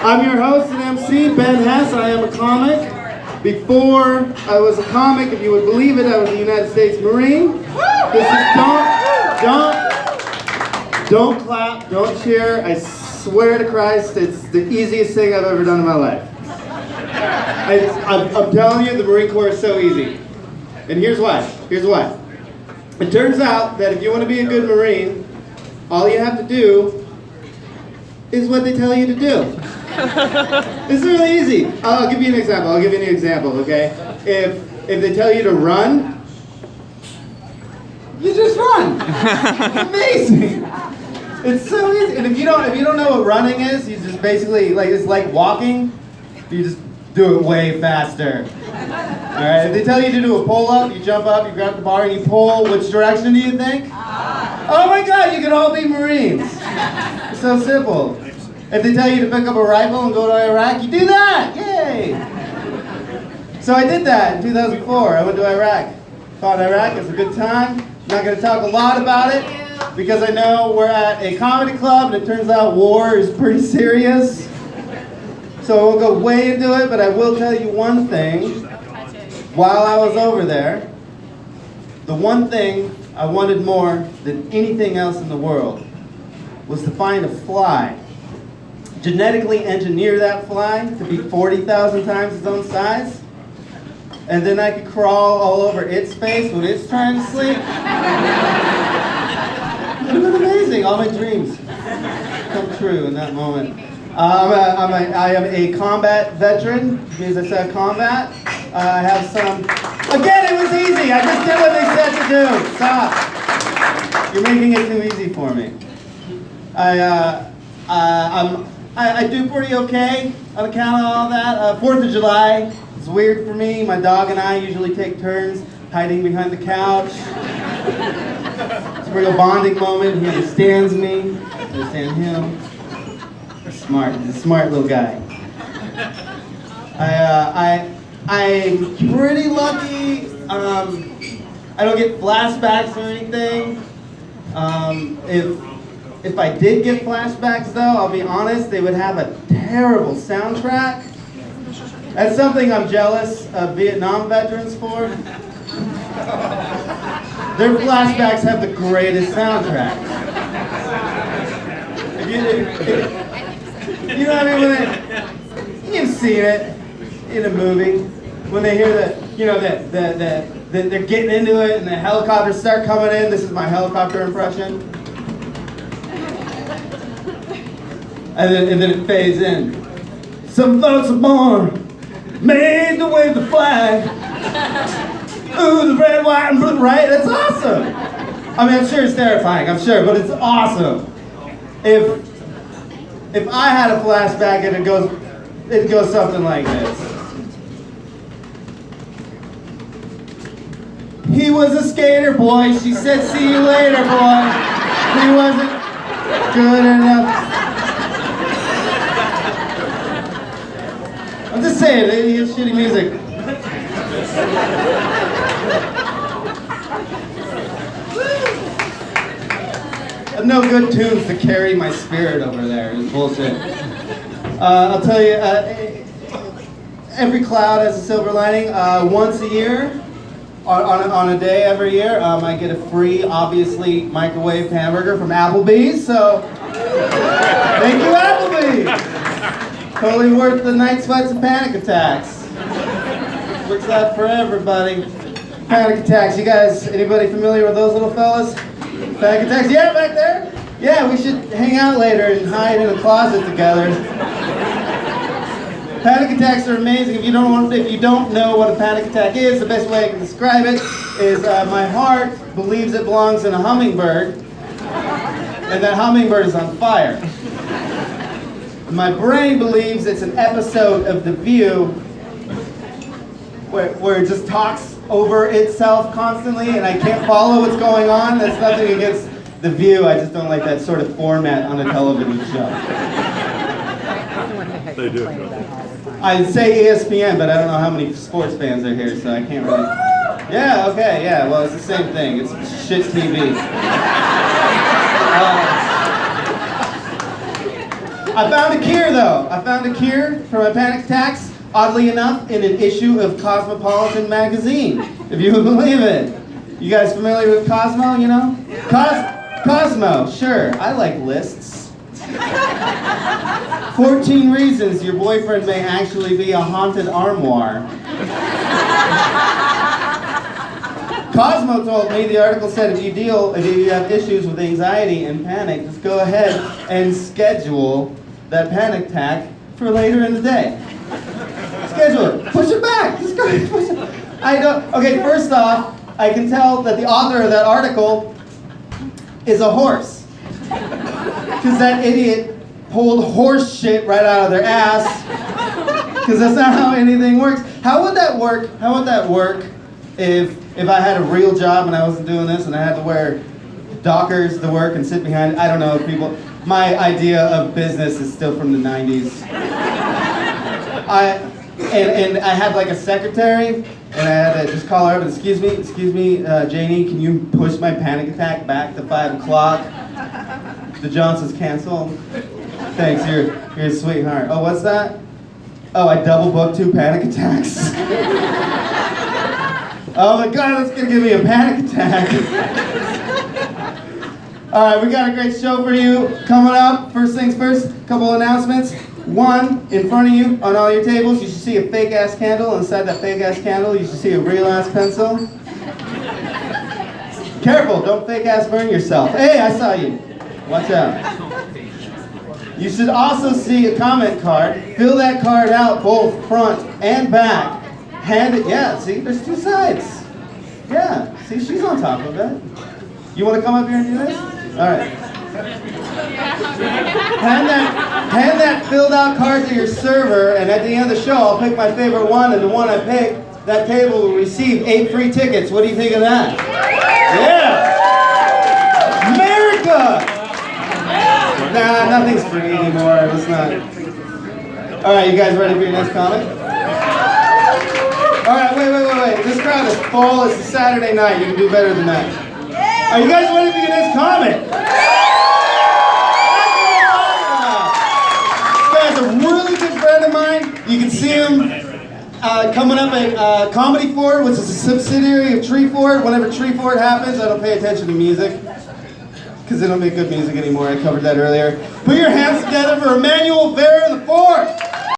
I'm your host and MC, Ben Hess. I am a comic. Before I was a comic, if you would believe it, I was a United States Marine. This is don't clap, don't cheer. I swear to Christ, it's the easiest thing I've ever done in my life. I'm telling you, the Marine Corps is so easy. And here's why. Here's why. It turns out that if you want to be a good Marine, all you have to do is what they tell you to do. It's really easy. I'll give you an example. Okay? If they tell you to run, you just run. It's amazing. It's so easy. And if you don't know what running is, you just basically it's like walking. You just do it way faster. All right. If they tell you to do a pull-up, you jump up, you grab the bar, and you pull. Which direction do you think? Oh my God! You can all be Marines. It's so simple. If they tell you to pick up a rifle and go to Iraq, you do that! Yay! So I did that in 2004. I went to Iraq. Fought Iraq. It was a good time. I'm not going to talk a lot about it because I know we're at a comedy club and it turns out war is pretty serious. So I won't go way into it, but I will tell you one thing. While I was over there, the one thing I wanted more than anything else in the world was to find a fly. Genetically engineer that fly to be 40,000 times its own size, and then I could crawl all over its face when it's trying to sleep. It would have been amazing. All my dreams come true in that moment. I am a combat veteran, because I said combat. I have some. Again, it was easy. I just did what they said to do. Stop. You're making it too easy for me. I do pretty okay on account of all that. 4th of July is weird for me. My dog and I usually take turns hiding behind the couch. It's a real bonding moment. He understands me. I understand him. He's smart. He's a smart little guy. I'm pretty lucky. I don't get flashbacks or anything. If I did get flashbacks, though, I'll be honest, they would have a terrible soundtrack. That's something I'm jealous of Vietnam veterans for. Their flashbacks have the greatest soundtrack. You know what I mean? You've seen it in a movie when they hear that they're getting into it and the helicopters start coming in. This is my helicopter impression. And then it fades in. Some folks are born, made to wave the flag. Ooh, the red, white, and blue, right? That's awesome. I mean, I'm sure it's terrifying, I'm sure, but it's awesome. If I had a flashback and it goes something like this. He was a skater boy. She said, "See you later, boy." He wasn't good enough. I'm just saying, he has shitty music. No good tunes to carry my spirit over there. It's bullshit. I'll tell you, every cloud has a silver lining. Once a year, on a day every year, I get a free, obviously, microwave hamburger from Applebee's. So, thank you, Applebee's. Totally worth the night sweats and panic attacks. Works out for everybody. Panic attacks. You guys, anybody familiar with those little fellas? Panic attacks. Yeah, back there. Yeah, we should hang out later and hide in a closet together. Panic attacks are amazing. If you don't know what a panic attack is, the best way I can describe it is my heart believes it belongs in a hummingbird, and that hummingbird is on fire. My brain believes it's an episode of The View where it just talks over itself constantly and I can't follow what's going on. That's nothing against The View. I just don't like that sort of format on a television show. They do. I'd say ESPN, but I don't know how many sports fans are here, so I can't really... Yeah, okay, yeah, well, it's the same thing. It's shit TV. I found a cure, though. I found a cure for my panic attacks, oddly enough, in an issue of Cosmopolitan magazine, if you would believe it. You guys familiar with Cosmo, you know? Cosmo, sure. I like lists. 14 reasons your boyfriend may actually be a haunted armoire. Cosmo told me, the article said, if you have issues with anxiety and panic, just go ahead and schedule that panic attack for later in the day. Schedule it. Push it back. Just go ahead and push it. I don't. Okay, first off, I can tell that the author of that article is a horse. Because that idiot pulled horse shit right out of their ass. Because that's not how anything works. How would that work? How would that work if I had a real job and I wasn't doing this and I had to wear Dockers to work and sit behind, I don't know, people. My idea of business is still from the 90s. And I had like a secretary, and I had to just call her up and, excuse me, Janie, can you push my panic attack back to 5 o'clock? The Johnson's canceled. Thanks, you're a sweetheart. Oh, what's that? Oh, I double booked 2 panic attacks. Oh my God, that's gonna give me a panic attack. All right, we got a great show for you coming up. First things first, couple announcements. One, in front of you on all your tables, you should see a fake-ass candle. Inside that fake-ass candle, you should see a real-ass pencil. Careful, don't fake-ass burn yourself. Hey, I saw you. Watch out. You should also see a comment card. Fill that card out both front and back. Hand it, yeah, see, there's 2 sides. Yeah, see, she's on top of it. You want to come up here and do this? All right. Hand that filled out card to your server, and at the end of the show, I'll pick my favorite one, and the one I pick, that table will receive 8 free tickets. What do you think of that? Yeah! America! Nah, nothing's free anymore. Let's not. All right, you guys ready for your next comic? All right, wait. This crowd is full. It's a Saturday night. You can do better than that. Are you guys ready for your next comic? This guy's a really good friend of mine. You can see him coming up at Comedy Fort, which is a subsidiary of Tree Fort. Whenever Tree Fort happens, I don't pay attention to music because they don't make good music anymore. I covered that earlier. Put your hands together for a man